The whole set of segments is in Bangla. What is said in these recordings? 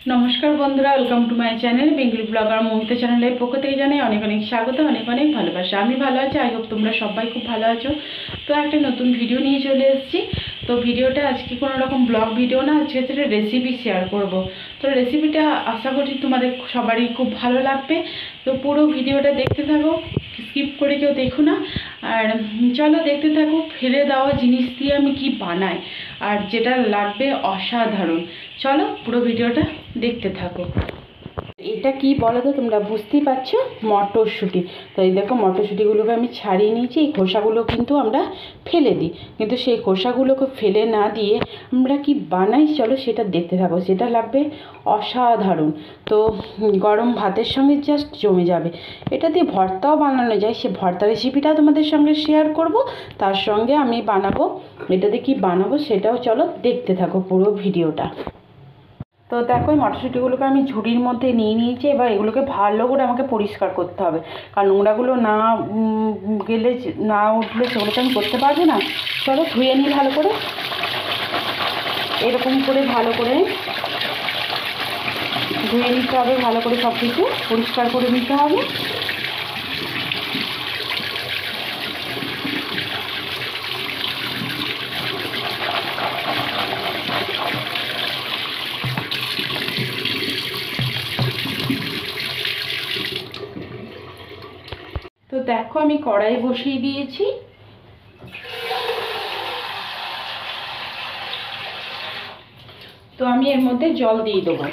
नमस्कार बंधुरा welcome to my channel Bengali blogger Mamita channel पक्ष থেকে জানাই অনেক অনেক স্বাগত অনেক অনেক ভালোবাসা। আমি ভালো আছি, আই হোপ তোমরা সবাই খুব ভালো আছো। তো একটা নতুন ভিডিও নিয়ে চলে এসেছি। তো ভিডিওটা আজকে কোনো রকম ব্লগ ভিডিও না, আজকে একটা রেসিপি শেয়ার করব। তো রেসিপিটা আশা করি তোমাদের সবারই খুব ভালো লাগবে। তো পুরো ভিডিওটা দেখতে থাকো, স্কিপ করে কেউ দেখো না। আর চলো দেখতে থাকো ফেলে দেওয়া জিনিস দিয়ে আমি কি বানাই আর যেটা লাগবে অসাধারণ। চলো পুরো ভিডিওটা দেখতে থাকো। এটা কি বলো তো, তোমরা বুঝতেই পারছো, মটরশুঁটি। তো এই দেখো মটরশুঁটিগুলোকে আমি ছাড়িয়ে নিয়েছি। এই খোসাগুলো কিন্তু আমরা ফেলে দিই, কিন্তু সেই খোসাগুলোকে ফেলে না দিয়ে আমরা কি বানাই চলো সেটা দেখতে থাকো। সেটা লাগবে অসাধারণ। তো গরম ভাতের সঙ্গে জাস্ট জমে যাবে। এটা দিয়ে ভর্তাও বানানো যায়, সে ভর্তা রেসিপিটাও তোমাদের সঙ্গে শেয়ার করব। তার সঙ্গে আমি বানাবো, এটাতে কি বানাবো সেটাও চলো দেখতে থাকো পুরো ভিডিওটা। তো দেখো এই মটরশুঁটিগুলোকে আমি ঝুড়ির মধ্যে নিয়ে নিয়েছি। এবার এগুলোকে ভালো করে আমাকে পরিষ্কার করতে হবে, কারণ নোংরাগুলো না গেলে না উঠলে সেগুলোকে আমি করতে পারবো না। চলো ধুয়ে নিই ভালো করে। এরকম করে ভালো করে ধুয়ে নিতে হবে, ভালো করে সব কিছু পরিষ্কার করে নিতে হবে। তো দেখো আমি কড়াই বসিয়ে দিয়েছি। তো আমি এর মধ্যে জল দিয়ে দেবো।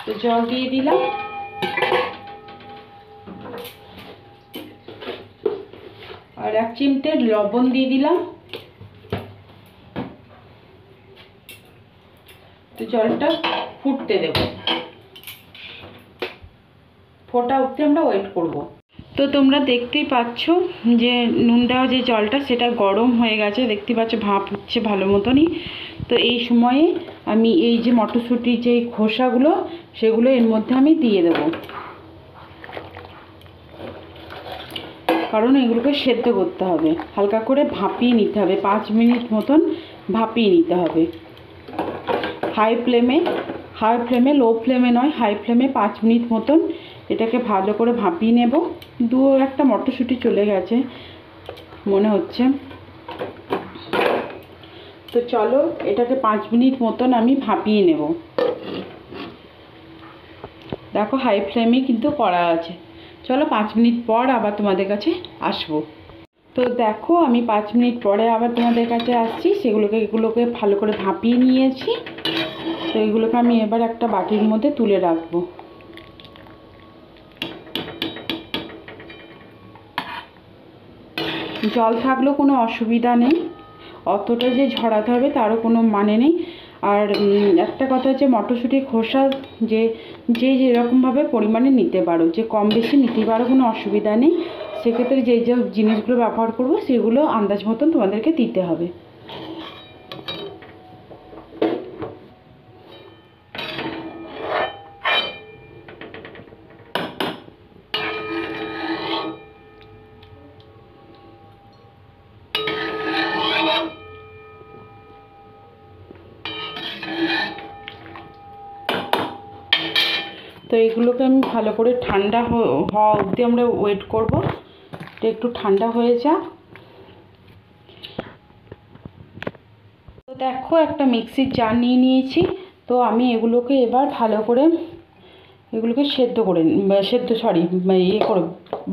তো জল দিয়ে দিলাম। আর 1 চিমটে লবণ দিয়ে দিলাম। তো জলটা ফুটতে দেব, ফোটা অবধি আমরা ওয়েট করব। তো তোমরা দেখতেই পাচ্ছ যে নুন দেওয়া যে জলটা সেটা গরম হয়ে গেছে, দেখতে পাচ্ছ ভাপ উঠছে ভালো মতনই। তো এই সময়ে আমি এই যে মটরশুঁটির যে খোসাগুলো সেগুলো এর মধ্যে আমি দিয়ে দেব, কারণ এগুলোকে সেদ্ধ করতে হবে, হালকা করে ভাপিয়ে নিতে হবে। 5 মিনিট মতন ভাপিয়ে নিতে হবে হাই ফ্লেমে, লো ফ্লেমে নয়, হাই ফ্লেমে 5 মিনিট মতন এটাকে ভালো করে ভাপিয়ে নেব। 2-1টা মটরশুঁটি চলে গেছে মনে হচ্ছে। তো চলো এটাকে 5 মিনিট মতন আমি ভাপিয়ে নেব। দেখো হাই ফ্লেমে কিন্তু করা আছে। চলো 5 মিনিট পর আবার তোমাদের কাছে আসবো। তো দেখো আমি 5 মিনিট পরে আবার তোমাদের কাছে আসছি। এগুলোকে ভালো করে ভাপিয়ে নিয়েছি। তো এগুলোকে আমি এবার একটা বাটির মধ্যে তুলে রাখবো। জল থাকলেও কোনো অসুবিধা নেই, অতটা যে ঝরাতে হবে তারও কোনো মানে নেই। আর একটা কথা হচ্ছে মটরশুঁটির খোসা যে যেরকমভাবে পরিমাণে নিতে পারো, যে কম বেশি নিতে পারো, কোনো অসুবিধা নেই। সেক্ষেত্রে যে জিনিসগুলো ব্যবহার করবো সেগুলো আন্দাজ মতন তোমাদেরকে দিতে হবে। তো এগুলোকে আমি ভালো করে ঠান্ডা হওয়া অবধি আমরা ওয়েট করব। তো একটু ঠান্ডা হয়ে যাক। তো দেখো একটা মিক্সির জার নিয়ে নিয়েছি। তো আমি এগুলোকে এবার ভালো করে এগুলোকে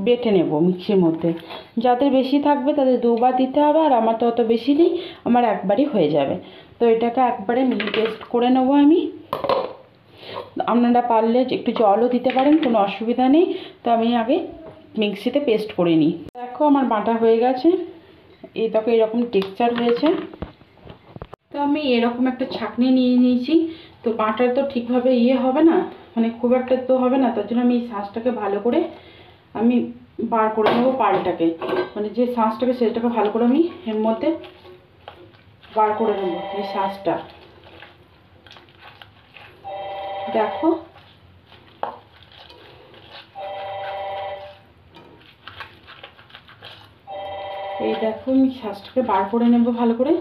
বেটে নেব মিক্সির মধ্যে। যাদের বেশি থাকবে তাদের 2বার দিতে হবে, আর আমার তো অত বেশি নেই, আমার একবারই হয়ে যাবে। তো এটাকে একবারে মিহি পেস্ট করে নেব আমি। আপনারা পারলে একটু জলও দিতে পারেন, কোনো অসুবিধা নেই। তো আমি আগে মিক্সিতে পেস্ট করে নিই। দেখো আমার বাটা হয়ে গেছে। এই দেখো এরকম টেক্সচার হয়েছে। তো আমি এরকম একটা ছাঁকনি নিয়ে নিয়েছি। তো বাটা তো ঠিকভাবে হবে না, মানে খুব একটা তো হবে না, তার জন্য আমি এই শাঁসটাকে ভালো করে আমি বার করে নেবো। পালটাকে মানে যে শাঁসটাকে সেটাকে ভালো করে আমি এর মধ্যে বার করে নেবো এই শাঁসটা। দেখো দেখো আমি শাঁসটাকে বার করে নেব ভালো করে।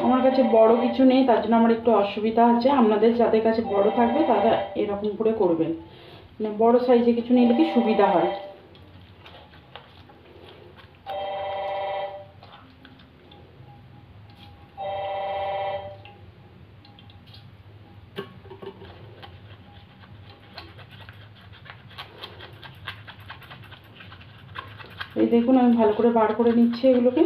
আমার কাছে বড় কিছু নেই, তার জন্য আমার একটু অসুবিধা আছে। আপনাদের যাদের কাছে বড় থাকবে তারা এরকম করে করবেন, মানে বড় সাইজে কিছু নিলে কি সুবিধা হয়। এই দেখুন আমি ভালো করে বার করে নিচ্ছি এগুলোকে।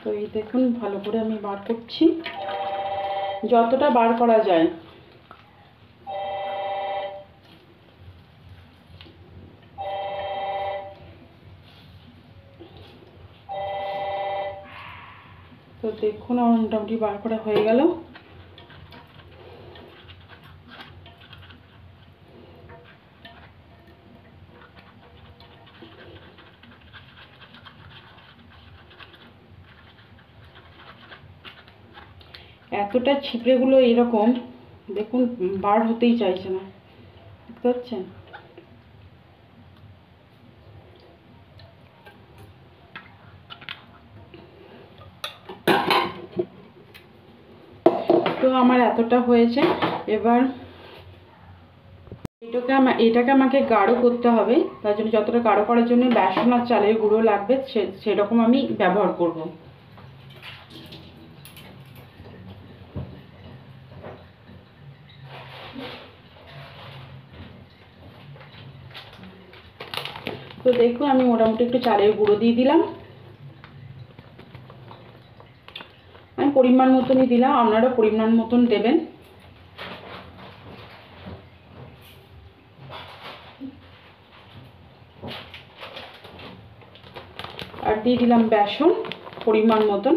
তো এই দেখুন ভালো করে আমি বার করছি, যতটা বার করা যায়। তো দেখুন আমার মোটামুটি বার করা হয়ে গেল। এতটা ছিপড়েগুলো এরকম দেখুন বার হতেই চাইছে না, দেখতে পাচ্ছেন। তো আমার এতটা হয়েছে। এবার এটাকে আমাকে গাঢ় করতে হবে, তার জন্য যতটা গাঢ় করার জন্য বেসন আর চালের গুঁড়ো লাগবে সেরকম আমি ব্যবহার করব। তো দেখুন আমি মোটামুটি একটু চালের গুঁড়ো দিয়ে দিলাম, আমি পরিমাণ মতনই দিলাম, আপনারা পরিমাণ মতন দেবেন। আর দিয়ে দিলাম বেসন পরিমাণ মতন।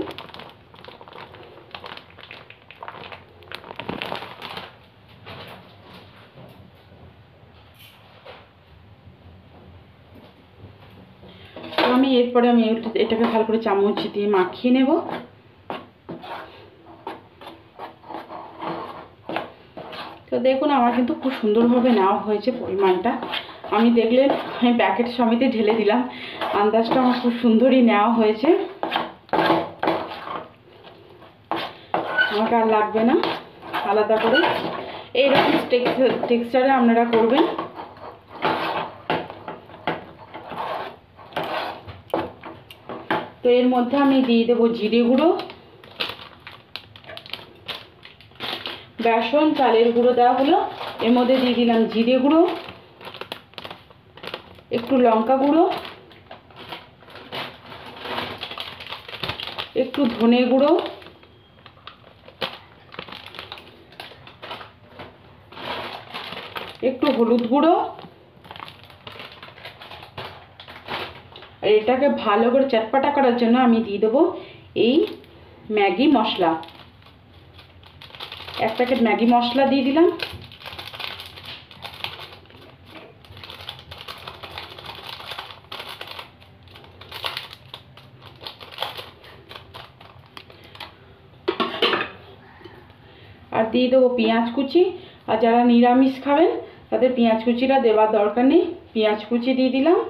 আমি এরপরে এটাকে ভালো করে চামচ দিয়ে মাখিয়ে নেব। তো দেখুন আমার কিন্তু খুব সুন্দরভাবে নেওয়া হয়েছে পরিমাণটা। আমি দেখলেন আমি প্যাকেট সমেত ঢেলে দিলাম, আন্দাজটা আমার খুব সুন্দরই নেওয়া হয়েছে। আমাকে আর লাগবে না আলাদা করে, এইরকম টেক্সচারে আপনারা করবেন। তো এর মধ্যে আমি দিয়ে দেবো জিরে গুঁড়ো, বেসন চালের গুঁড়ো দেওয়া হলো, এর মধ্যে দিয়ে দিলাম জিরে গুঁড়ো, একটু লঙ্কা গুঁড়ো, একটু ধনে গুঁড়ো, একটু হলুদ গুঁড়ো। আর এটাকে ভালো করে চটপাটা করার জন্য আমি দিয়ে দেবো এই ম্যাগি মশলা, এক প্যাকেট ম্যাগি মশলা দিয়ে দিলাম। আর দিয়ে দেবো পেঁয়াজ কুচি, আর যারা নিরামিষ খাবেন তাদের পেঁয়াজ কুচিটা দেওয়ার দরকার নেই, পেঁয়াজ কুচি দিয়ে দিলাম।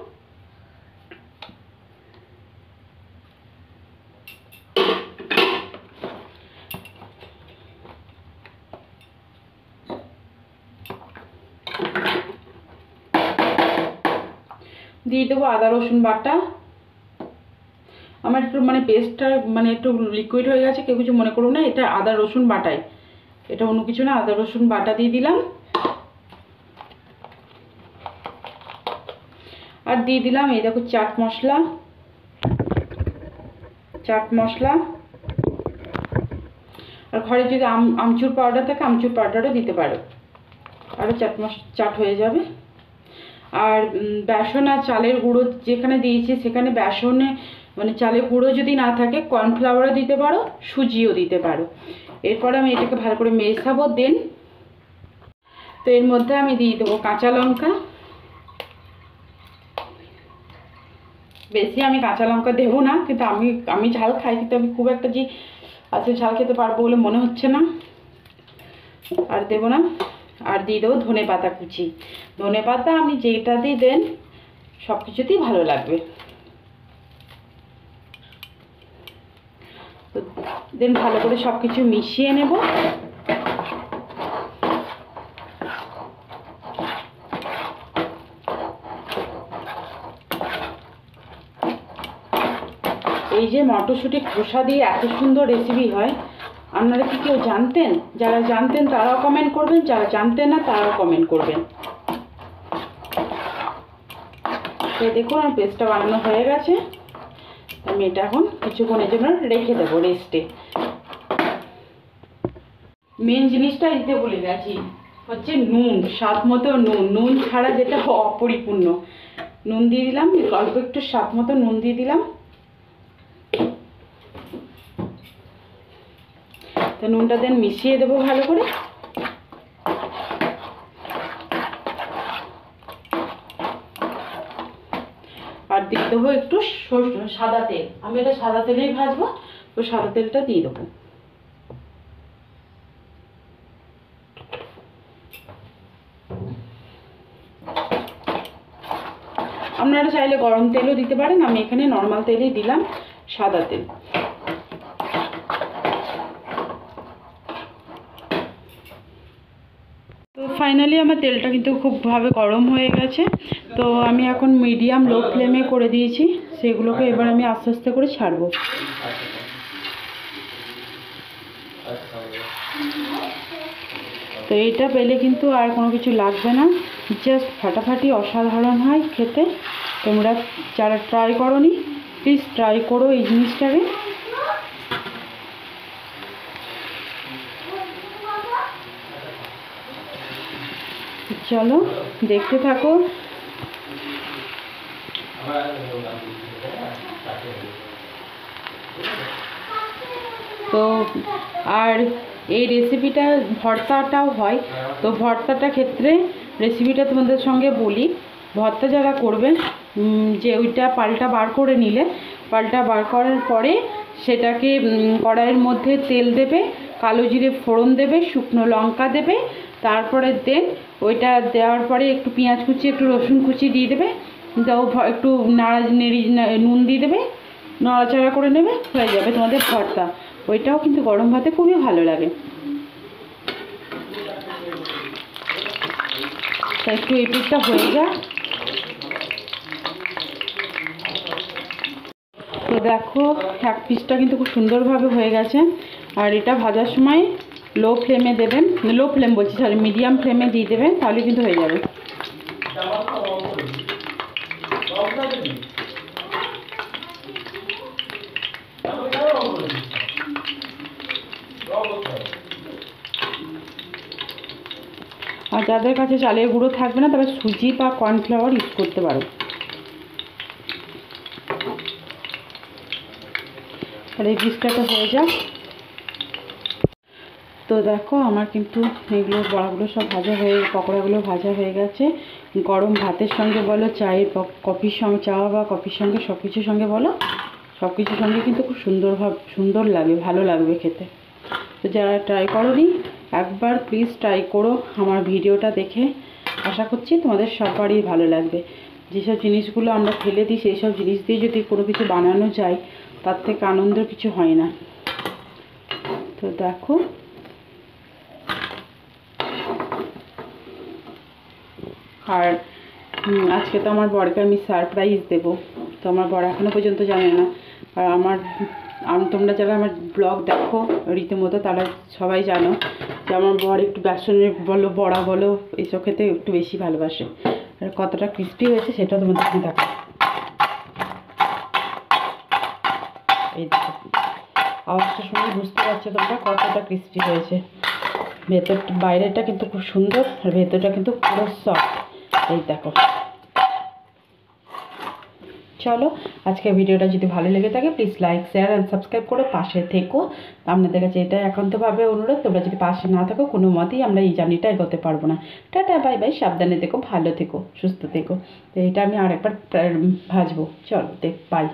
দিয়ে দেবো আদা রসুন বাটা। আমার একটু মানে পেস্টটা মানে একটু লিকুইড হয়ে গেছে, কেউ কিছু মনে করুন না, এটা আদা রসুন বাটাই, এটা অন্য কিছু না, আদা রসুন বাটা দিয়ে দিলাম। আর দিয়ে দিলাম এই দেখো চাট মশলা, আর ঘরে যদি আমচুর পাউডার থাকে আমচুর পাউডারও দিতে পারো, আরও চাট হয়ে যাবে। আর বেসন আর চালের গুঁড়ো যেখানে দিয়েছি সেখানে বেসনে মানে চালের গুঁড়ো যদি না থাকে কর্নফ্লাওয়ারও দিতে পারো, সুজিও দিতে পারো। এরপরে আমি এটাকে ভালো করে মেশাবো। দেন তো এর মধ্যে আমি দিয়ে দেবো কাঁচা লঙ্কা। বেশি আমি কাঁচা লঙ্কা দেবো না, কিন্তু আমি ঝাল খাই, কিন্তু আমি খুব একটা যে আজকে ঝাল খেতে পারবো বলে মনে হচ্ছে না, আর দেবো না। আর দিয়ে দেবো ধনে পাতা কুচি। ধনে পাতা আপনি যেটা দিয়ে দেন সব কিছুতেই ভালো লাগবে। তো দেন ভালো করে সব কিছু মিশিয়ে নেব। এই যে মটরশুঁটি খোসা দিয়ে এত সুন্দর রেসিপি হয়, আপনারা কি কেউ জানতেন? যারা জানতেন তারাও কমেন্ট করবেন, যারা জানতেন না তারাও কমেন্ট করবেন। তো দেখুন আমার পেস্টটা বানানো হয়ে গেছে। আমি এটা এখন কিছুক্ষণের জন্য রেখে দেবো রেস্টে। মেন জিনিসটা দিতে বলে গেছি হচ্ছে নুন, স্বাদ মতো নুন। নুন ছাড়া যেটা অপরিপূর্ণ। নুন দিয়ে দিলাম, অল্প একটু স্বাদ মতো নুন দিয়ে দিলাম। তো নুনটা দেন মিশিয়ে দেবো ভালো করে। আর দিয়ে দেবো একটু সাদা তেল। আমি এটা সাদা তেলেই ভাজবো, তো সাদা তেলটা দিয়ে দেবো। আপনারা চাইলে গরম তেলও দিতে পারেন, আমি এখানে নর্মাল তেলই দিলাম, সাদা তেল। তো ফাইনালি আমার তেলটা কিন্তু খুবভাবে গরম হয়ে গেছে। তো আমি এখন মিডিয়াম লো ফ্লেমে করে দিয়েছি। সেগুলোকে এবার আমি আস্তে আস্তে করে ছাড়বো। তো এইটা পেলে কিন্তু আর কোনো কিছু লাগবে না, জাস্ট ফাটাফাটি অসাধারণ হয় খেতে। তোমরা যারা ট্রাই করোনি প্লিজ ট্রাই করো এই জিনিসটাকে। চলো দেখতে থাকো। তো আর এই রেসিপিটা ভর্তাটাও হয়। তো ভর্তাটা ক্ষেত্রে রেসিপিটা তোমাদের সঙ্গে বলি। ভর্তা যারা করবে, যে ওইটা পালটা বার করে নিলে, পালটা বার করার পরে সেটাকে কড়াইয়ের মধ্যে তেল দেবে, কালো জিরে ফোড়ন দেবে, শুকনো লঙ্কা দেবে, তারপরে দেন ওইটা দেওয়ার পরে একটু পেঁয়াজ কুচি একটু রসুন কুচি দিয়ে দেবে, দাও একটু নুন দিয়ে দেবে, নাড়াচাড়া করে নেবে, হয়ে যাবে তোমাদের ভর্তা। ওইটাও কিন্তু গরম ভাতে খুবই ভালো লাগে। তা একটু এই পিঠটা হয়ে যায়। তো দেখো এক পিসটা কিন্তু খুব সুন্দরভাবে হয়ে গেছে। আর এটা ভাজার সময় লো ফ্লেমে দেবেন, লো ফ্লেম বলছি সরি মিডিয়াম ফ্লেমে দিয়ে দেবেন, তাহলে কিন্তু হয়ে যাবে। আর যাদের কাছে চালের গুঁড়ো থাকবে না তারা সুজি বা কর্নফ্লাওয়ার ইউজ করতে পারো। আর এই পিসটা হয়ে যাক। তো দেখো আমার কিন্তু এগুলো বড়াগুলো সব ভাজা হয়ে, পকোড়াগুলো ভাজা হয়ে গেছে। গরম ভাতের সঙ্গে বলো, চায়ের কফির সঙ্গে, চা বা কফির সঙ্গে, সব কিছুর সঙ্গে বলো, সব কিছুর সঙ্গে কিন্তু খুব সুন্দর লাগে, ভালো লাগবে খেতে। তো যারা ট্রাই করোনি একবার প্লিজ ট্রাই করো আমার ভিডিওটা দেখে। আশা করছি তোমাদের সবারই ভালো লাগবে। যেসব জিনিসগুলো আমরা ফেলে দিই সেই সব জিনিস দিয়ে যদি কোনো কিছু বানানো যায় তার থেকে আনন্দ কিছু হয় না। তো দেখো আর আজকে তো আমার বরকে আমি সারপ্রাইজ দেবো। তো আমার বর এখনও পর্যন্ত জানে না। আর তোমরা যারা আমার ব্লগ দেখো রীতিমতো তারা সবাই জানো যে আমার বর একটু বেসনের বলো, বড়া বলো, এইসব খেতে একটু বেশি ভালোবাসে। আর কতটা ক্রিস্পি হয়েছে সেটা তোমাদেরকে দেখো। এই দেখো, আওয়াজটা শুনে বুঝতে পারছো তোমরা কতটা ক্রিস্পি হয়েছে। বাইরেটা কিন্তু খুব সুন্দর আর ভেতরটা কিন্তু পুরো সফট। এই দেখো। চলো, আজকের ভিডিওটা যদি ভালো লেগে থাকে please like, share and subscribe করে পাশে থেকো। আপনাদের কাছে এটা একান্তভাবে অনুরোধ, তোমরা যদি পাশে না থাকো কোনো মতেই আমরা এই জার্নিটা এগোতে পারবো না। টাটা, বাই বাই, সাবধানে থেকো, ভালো থেকো, সুস্থ থেকো। তো এটা আমি আরেকবার ভাজবো। চলো বাই।